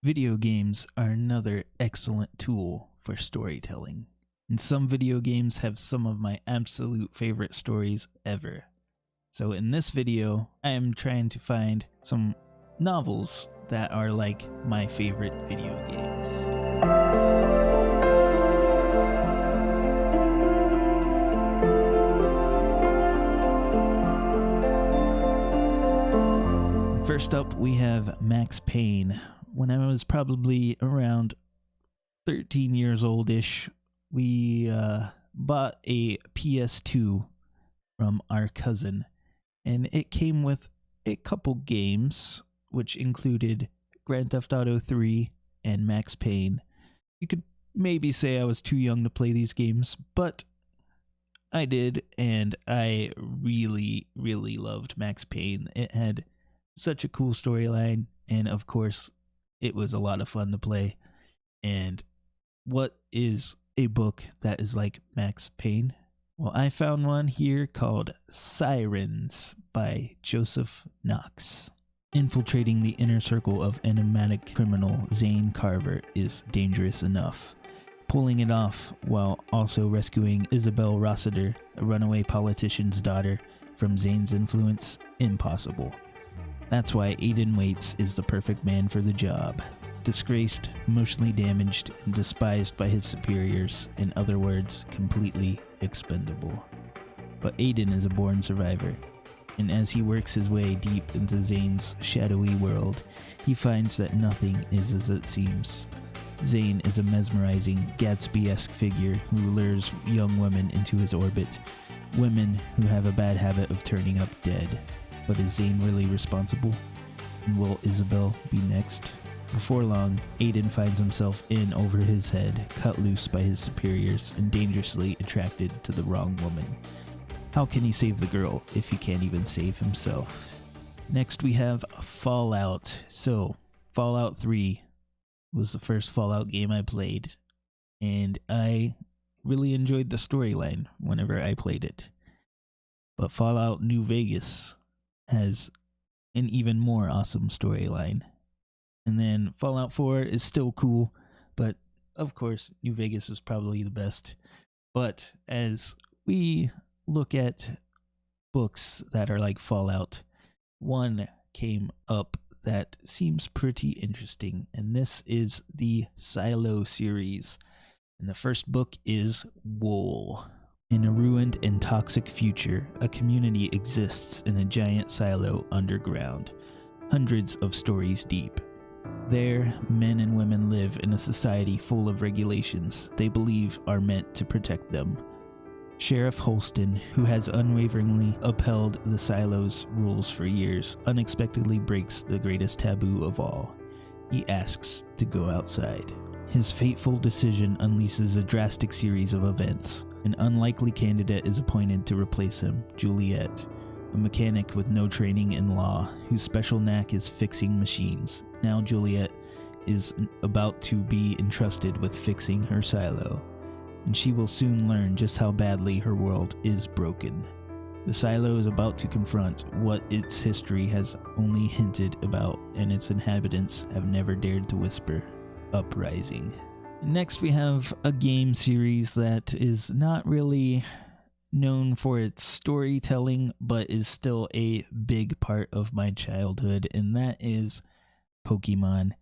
Video games are another excellent tool for storytelling, and some video games have some of my absolute favorite stories ever. So in this video, I am trying to find some novels that are like my favorite video games. First up, we have Max Payne. When I was probably around 13 years old-ish, we bought a PS2 from our cousin, and it came with a couple games, which included Grand Theft Auto 3 and Max Payne. You could maybe say I was too young to play these games, but I did, and I really, really loved Max Payne. It had such a cool storyline, and of course, it was a lot of fun to play. And what is a book that is like Max Payne? Well, I found one here called Sirens by Joseph Knox. Infiltrating the inner circle of enigmatic criminal Zane Carver is dangerous enough. Pulling it off while also rescuing Isabel Rossiter, a runaway politician's daughter, from Zane's influence, impossible. That's why Aiden Waits is the perfect man for the job. Disgraced, emotionally damaged, and despised by his superiors, in other words, completely expendable. But Aiden is a born survivor, and as he works his way deep into Zane's shadowy world, he finds that nothing is as it seems. Zane is a mesmerizing, Gatsby-esque figure who lures young women into his orbit, women who have a bad habit of turning up dead. But is Zane really responsible? And will Isabel be next? Before long, Aiden finds himself in over his head, cut loose by his superiors, and dangerously attracted to the wrong woman. How can he save the girl if he can't even save himself? Next we have Fallout. So, Fallout 3 was the first Fallout game I played, and I really enjoyed the storyline whenever I played it. But Fallout New Vegas has an even more awesome storyline. And then Fallout 4 is still cool, but of course, New Vegas is probably the best. But as we look at books that are like Fallout, one came up that seems pretty interesting, and this is the Silo series. And the first book is Wool. In a ruined and toxic future, a community exists in a giant silo underground, hundreds of stories deep. There, men and women live in a society full of regulations they believe are meant to protect them. Sheriff Holston, who has unwaveringly upheld the silo's rules for years, unexpectedly breaks the greatest taboo of all. He asks to go outside. His fateful decision unleashes a drastic series of events. An unlikely candidate is appointed to replace him, Juliet, a mechanic with no training in law, whose special knack is fixing machines. Now Juliet is about to be entrusted with fixing her silo, and she will soon learn just how badly her world is broken. The silo is about to confront what its history has only hinted about, and its inhabitants have never dared to whisper: Uprising. Next we have a game series that is not really known for its storytelling, but is still a big part of my childhood, and that is Pokemon.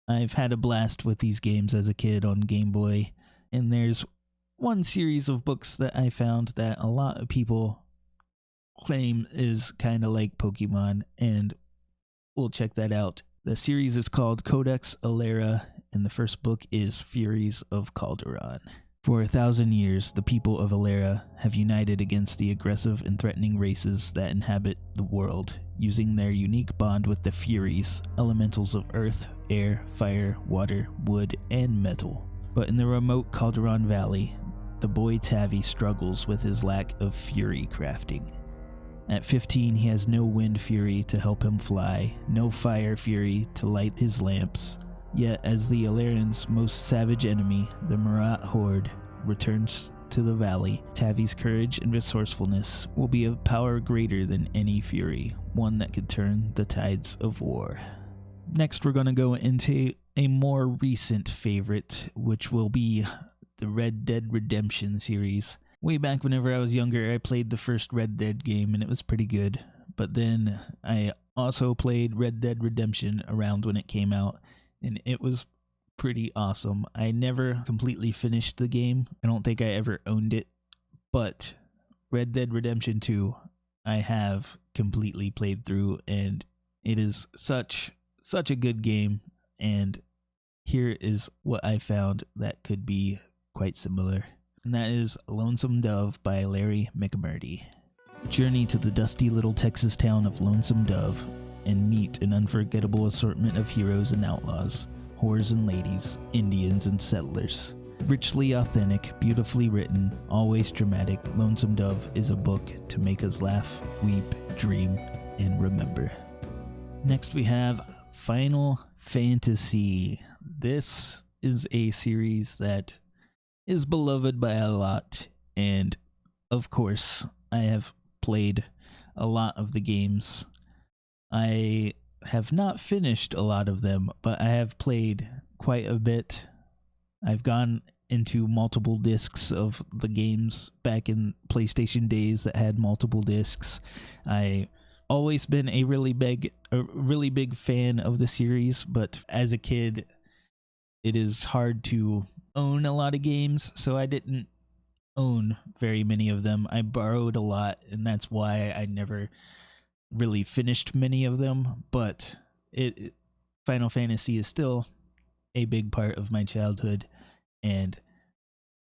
I've had a blast with these games as a kid on Game Boy, and there's one series of books that I found that a lot of people claim is kind of like Pokemon, and we'll check that out. The series is called Codex Alera, and the first book is Furies of Calderon. For 1,000 years, the people of Alera have united against the aggressive and threatening races that inhabit the world, using their unique bond with the Furies, elementals of earth, air, fire, water, wood, and metal. But in the remote Calderon Valley, the boy Tavi struggles with his lack of Fury crafting. At 15, he has no wind fury to help him fly, no fire fury to light his lamps. Yet, as the Alerians' most savage enemy, the Marat Horde, returns to the valley, Tavi's courage and resourcefulness will be of power greater than any fury, one that could turn the tides of war. Next, we're going to go into a more recent favorite, which will be the Red Dead Redemption series. Way back whenever I was younger, I played the first Red Dead game, and it was pretty good. But then I also played Red Dead Redemption around when it came out, and it was pretty awesome. I never completely finished the game. I don't think I ever owned it, but Red Dead Redemption 2, I have completely played through, and it is such a good game. And here is what I found that could be quite similar, and that is Lonesome Dove by Larry McMurtry. Journey to the dusty little Texas town of Lonesome Dove and meet an unforgettable assortment of heroes and outlaws, whores and ladies, Indians and settlers. Richly authentic, beautifully written, always dramatic, Lonesome Dove is a book to make us laugh, weep, dream, and remember. Next we have Final Fantasy. This is a series that is beloved by a lot, and of course I have played a lot of the games. I have not finished a lot of them, but I have played quite a bit. I've gone into multiple discs of the games back in PlayStation days that had multiple discs. I always been a really big fan of the series, but as a kid it is hard to own a lot of games, so I didn't own very many of them. I borrowed a lot, and that's why I never really finished many of them. But Final Fantasy is still a big part of my childhood, and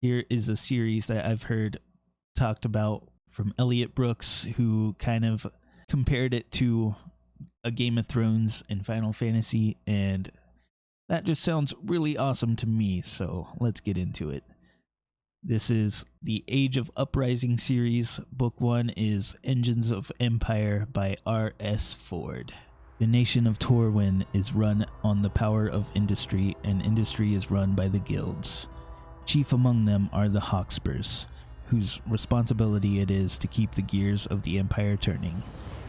here is a series that I've heard talked about from Elliot Brooks, who kind of compared it to a Game of Thrones and Final Fantasy, and that just sounds really awesome to me, so let's get into it. This is the Age of Uprising series. Book 1 is Engines of Empire by R.S. Ford. The nation of Torwin is run on the power of industry, and industry is run by the guilds. Chief among them are the Hawkspurs, whose responsibility it is to keep the gears of the empire turning.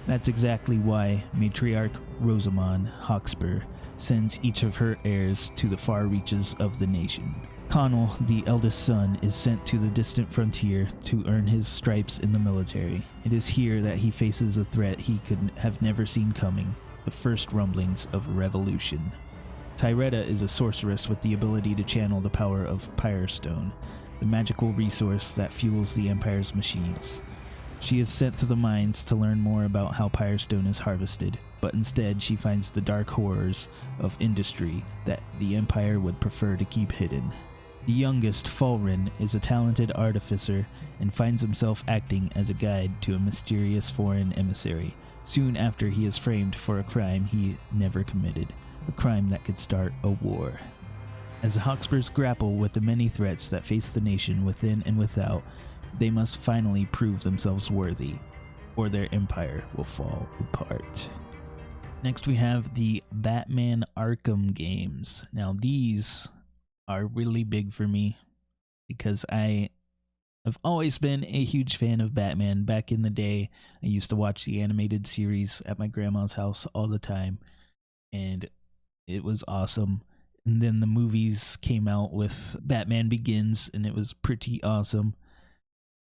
That's exactly why Matriarch Rosamond Hawkspur sends each of her heirs to the far reaches of the nation. Connell, the eldest son, is sent to the distant frontier to earn his stripes in the military. It is here that he faces a threat he could have never seen coming, the first rumblings of revolution. Tyretta is a sorceress with the ability to channel the power of Pyrestone, the magical resource that fuels the Empire's machines. She is sent to the mines to learn more about how Pyrestone is harvested, but instead she finds the dark horrors of industry that the Empire would prefer to keep hidden. The youngest, Fulrin, is a talented artificer and finds himself acting as a guide to a mysterious foreign emissary, soon after he is framed for a crime he never committed, a crime that could start a war. As the Hawkspurs grapple with the many threats that face the nation within and without, they must finally prove themselves worthy, or their empire will fall apart. Next we have the Batman Arkham games. Now these are really big for me because I have always been a huge fan of Batman. Back in the day, I used to watch the animated series at my grandma's house all the time, and it was awesome. And then the movies came out with Batman Begins, and it was pretty awesome.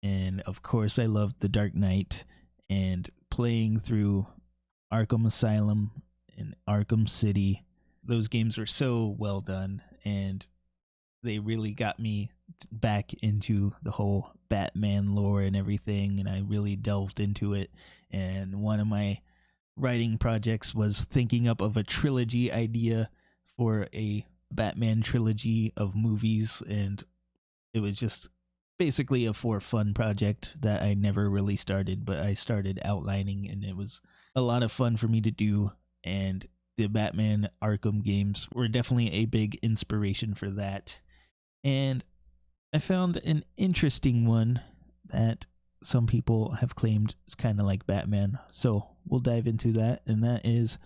And of course, I loved The Dark Knight, and playing through Arkham Asylum and Arkham City. Those games were so well done, and they really got me back into the whole Batman lore and everything, and I really delved into it. And one of my writing projects was thinking up of a trilogy idea for a Batman trilogy of movies, and it was just basically a for fun project that I never really started, but I started outlining, and it was a lot of fun for me to do. And the Batman Arkham games were definitely a big inspiration for that. And I found an interesting one that some people have claimed is kind of like Batman, so we'll dive into that, and that is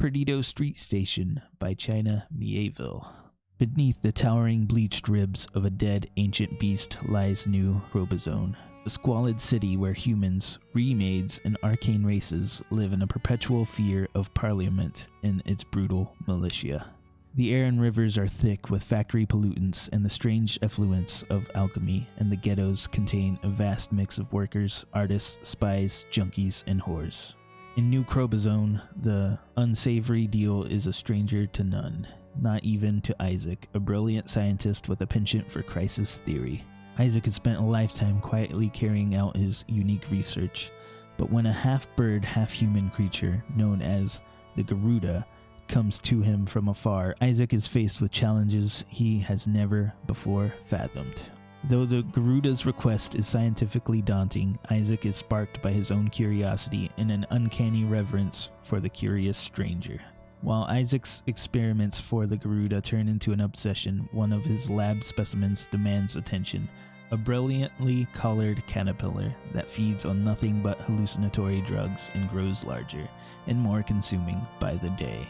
Perdido Street Station by China Mieville. Beneath the towering bleached ribs of a dead ancient beast lies New Robozone, a squalid city where humans, remades, and arcane races live in a perpetual fear of Parliament and its brutal militia. The air and rivers are thick with factory pollutants and the strange effluence of alchemy, and the ghettos contain a vast mix of workers, artists, spies, junkies, and whores. In New Chrobazone, the unsavory deal is a stranger to none, not even to Isaac, a brilliant scientist with a penchant for crisis theory. Isaac has spent a lifetime quietly carrying out his unique research, but when a half-bird, half-human creature known as the Garuda comes to him from afar, Isaac is faced with challenges he has never before fathomed. Though the Garuda's request is scientifically daunting, Isaac is sparked by his own curiosity and an uncanny reverence for the curious stranger. While Isaac's experiments for the Garuda turn into an obsession, one of his lab specimens demands attention. A brilliantly colored caterpillar that feeds on nothing but hallucinatory drugs and grows larger and more consuming by the day.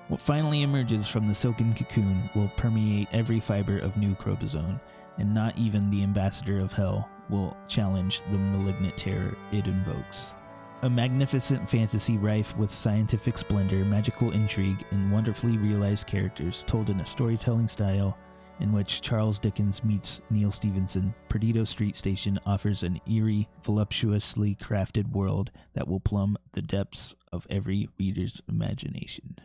What finally emerges from the silken cocoon will permeate every fiber of New Chrobazone, and not even the ambassador of hell will challenge the malignant terror it invokes. A magnificent fantasy rife with scientific splendor, magical intrigue, and wonderfully realized characters told in a storytelling style in which Charles Dickens meets Neil Stephenson, Perdido Street Station offers an eerie, voluptuously crafted world that will plumb the depths of every reader's imagination.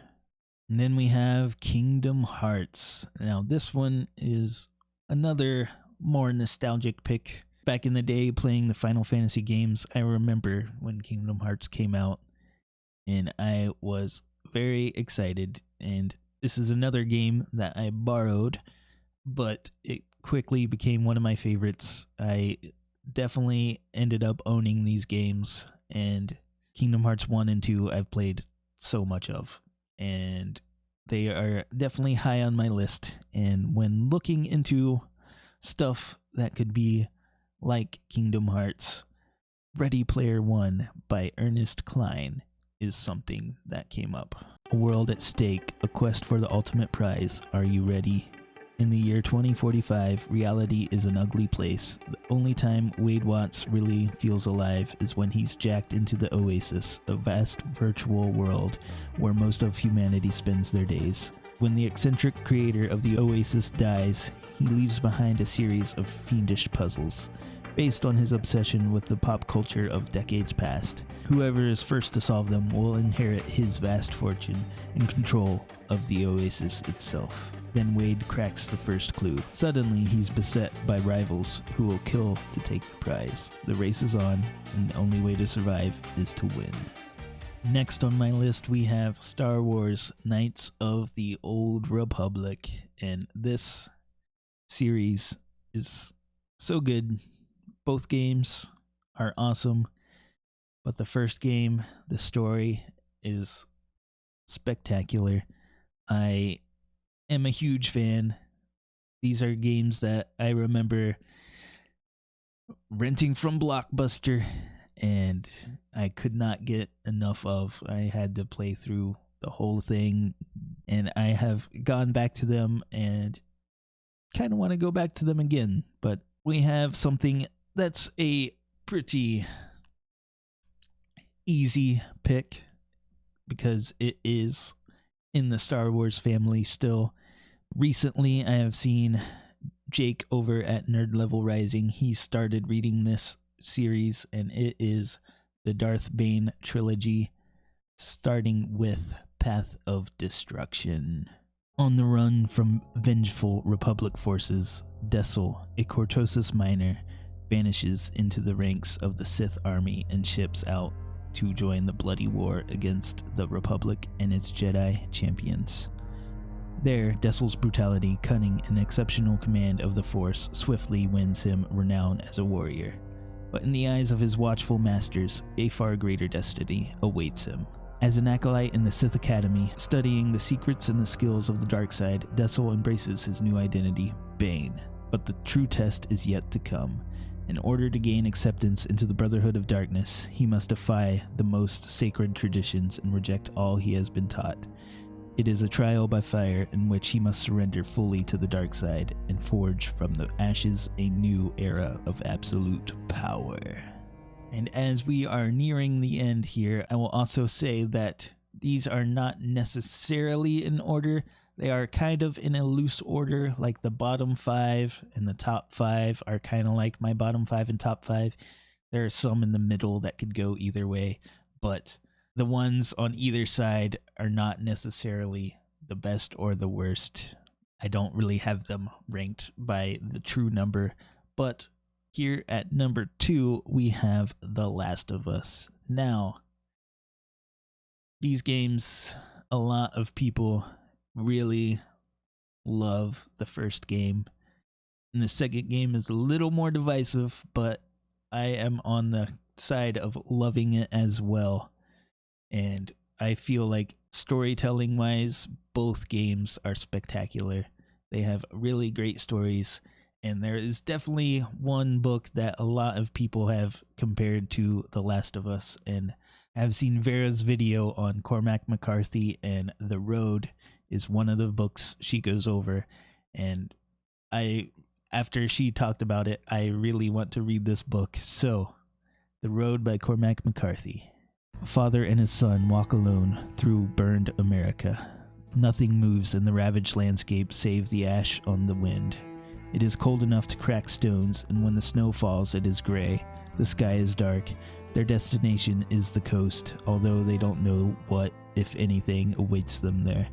And then we have Kingdom Hearts. Now this one is another more nostalgic pick. Back in the day playing the Final Fantasy games, I remember when Kingdom Hearts came out and I was very excited, and this is another game that I borrowed, but it quickly became one of my favorites. I definitely ended up owning these games, and Kingdom Hearts 1 and 2 I've played so much of, and they are definitely high on my list. And when looking into stuff that could be like Kingdom Hearts, Ready Player One by Ernest Cline is something that came up. A world at stake, a quest for the ultimate prize. Are you ready? In the year 2045, reality is an ugly place. The only time Wade Watts really feels alive is when he's jacked into the Oasis, a vast virtual world where most of humanity spends their days. When the eccentric creator of the Oasis dies, he leaves behind a series of fiendish puzzles, based on his obsession with the pop culture of decades past. Whoever is first to solve them will inherit his vast fortune and control of the Oasis itself. Then Wade cracks the first clue. Suddenly, he's beset by rivals who will kill to take the prize. The race is on, and the only way to survive is to win. Next on my list, we have Star Wars Knights of the Old Republic, and this series is so good. Both games are awesome, but the first game, the story is spectacular. I am a huge fan. These are games that I remember renting from Blockbuster, and I could not get enough of. I had to play through the whole thing, and I have gone back to them and kind of want to go back to them again. But we have something that's a pretty easy pick because it is in the Star Wars family still. Recently, I have seen Jake over at Nerd Level Rising. He started reading this series, and it is the Darth Bane trilogy, starting with Path of Destruction. On the run from vengeful Republic forces, Dessel, a Cortosis miner, vanishes into the ranks of the Sith army and ships out to join the bloody war against the Republic and its Jedi champions. There, Dessel's brutality, cunning, and exceptional command of the Force swiftly wins him renown as a warrior. But in the eyes of his watchful masters, a far greater destiny awaits him. As an acolyte in the Sith Academy, studying the secrets and the skills of the dark side, Dessel embraces his new identity, Bane. But the true test is yet to come. In order to gain acceptance into the Brotherhood of Darkness, he must defy the most sacred traditions and reject all he has been taught. It is a trial by fire in which he must surrender fully to the dark side and forge from the ashes a new era of absolute power. And as we are nearing the end here, I will also say that these are not necessarily in order. They are kind of in a loose order, like the bottom 5 and the top 5 are kind of like my bottom 5 and top 5. There are some in the middle that could go either way, but the ones on either side are not necessarily the best or the worst. I don't really have them ranked by the true number, but here at number 2, we have The Last of Us. Now, these games, a lot of people really love the first game, and the second game is a little more divisive, but I am on the side of loving it as well. And I feel like storytelling wise, both games are spectacular. They have really great stories, and there is definitely one book that a lot of people have compared to The Last of Us, and I've seen Vera's video on Cormac McCarthy, and The Road is one of the books she goes over, and after she talked about it, I really want to read this book. So, The Road by Cormac McCarthy. A father and his son walk alone through burned America. Nothing moves in the ravaged landscape save the ash on the wind. It is cold enough to crack stones, and when the snow falls, it is gray. The sky is dark. Their destination is the coast, although they don't know what, if anything, awaits them there.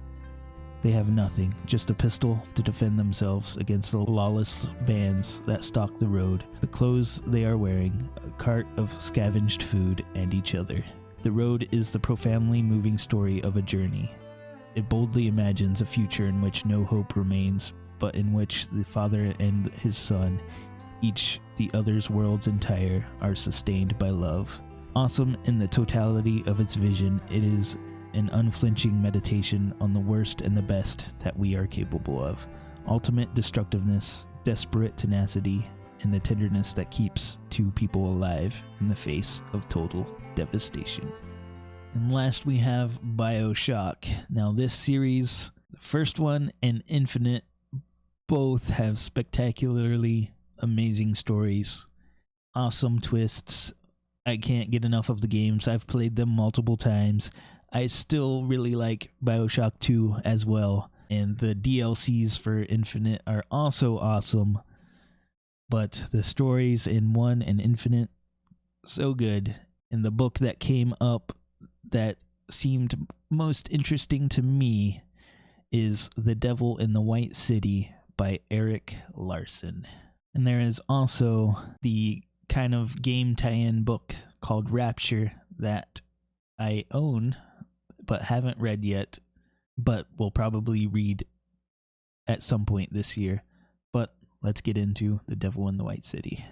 They have nothing, just a pistol to defend themselves against the lawless bands that stalk the road, the clothes they are wearing, a cart of scavenged food, and each other. The Road is the profoundly moving story of a journey. It boldly imagines a future in which no hope remains, but in which the father and his son, each the other's worlds entire, are sustained by love. Awesome in the totality of its vision, it is an unflinching meditation on the worst and the best that we are capable of. Ultimate destructiveness, desperate tenacity, and the tenderness that keeps two people alive in the face of total devastation. And last we have BioShock. Now this series, the first one and Infinite, both have spectacularly amazing stories, awesome twists. I can't get enough of the games. I've played them multiple times. I still really like BioShock 2 as well, and the DLCs for Infinite are also awesome, but the stories in 1 and Infinite, so good. And the book that came up that seemed most interesting to me is The Devil in the White City by Erik Larson. And there is also the kind of game tie-in book called Rapture that I own but haven't read yet, but will probably read at some point this year. But let's get into The Devil in the White City.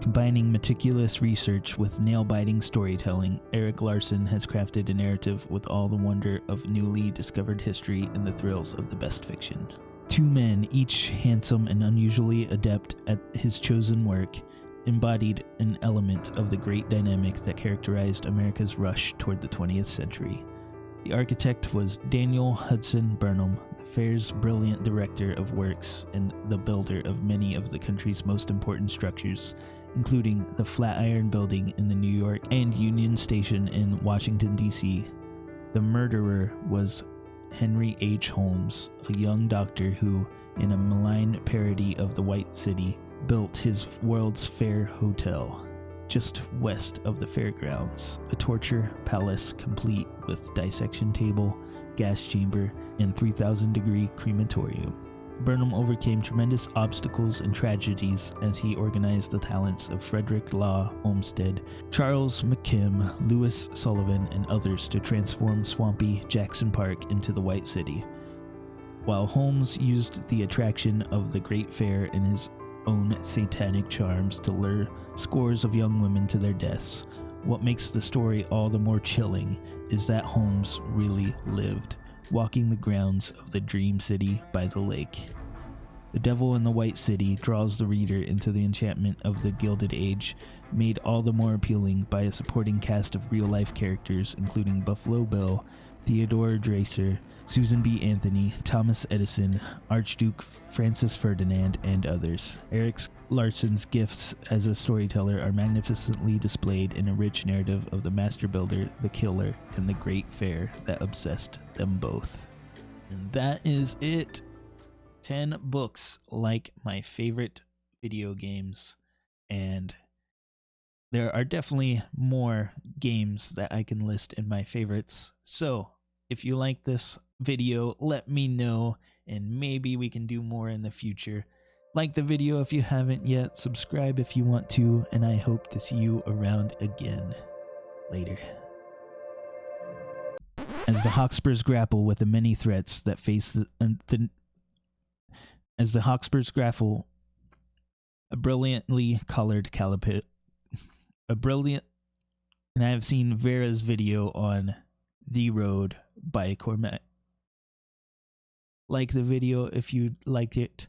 Combining meticulous research with nail-biting storytelling, Erik Larson has crafted a narrative with all the wonder of newly discovered history and the thrills of the best fiction. Two men, each handsome and unusually adept at his chosen work, embodied an element of the great dynamic that characterized America's rush toward the 20th century. The architect was Daniel Hudson Burnham, the fair's brilliant director of works and the builder of many of the country's most important structures, including the Flatiron Building in the New York and Union Station in Washington, D.C. The murderer was Henry H. Holmes, a young doctor who, in a malign parody of the White City, built his World's Fair Hotel, just west of the fairgrounds, a torture palace complete with dissection table, gas chamber, and 3,000-degree crematorium. Burnham overcame tremendous obstacles and tragedies as he organized the talents of Frederick Law Olmsted, Charles McKim, Louis Sullivan, and others to transform swampy Jackson Park into the White City. While Holmes used the attraction of the Great Fair in his own satanic charms to lure scores of young women to their deaths, what makes the story all the more chilling is that Holmes really lived, walking the grounds of the Dream City by the lake. The Devil in the White City draws the reader into the enchantment of the Gilded Age, made all the more appealing by a supporting cast of real-life characters including Buffalo Bill, Theodore Dreiser, Susan B. Anthony, Thomas Edison, Archduke Francis Ferdinand, and others. Erik Larsson's gifts as a storyteller are magnificently displayed in a rich narrative of the master builder, the killer, and the great fair that obsessed them both. And that is it. 10 books like my favorite video games. And there are definitely more games that I can list in my favorites. So if you like this video, let me know, and maybe we can do more in the future. Like the video if you haven't yet, subscribe if you want to, and I hope to see you around again. Later. As the Hawkspurs grapple with the many threats that face a brilliantly colored and I have seen Vera's video on The Road by Cormac. Like the video if you liked it.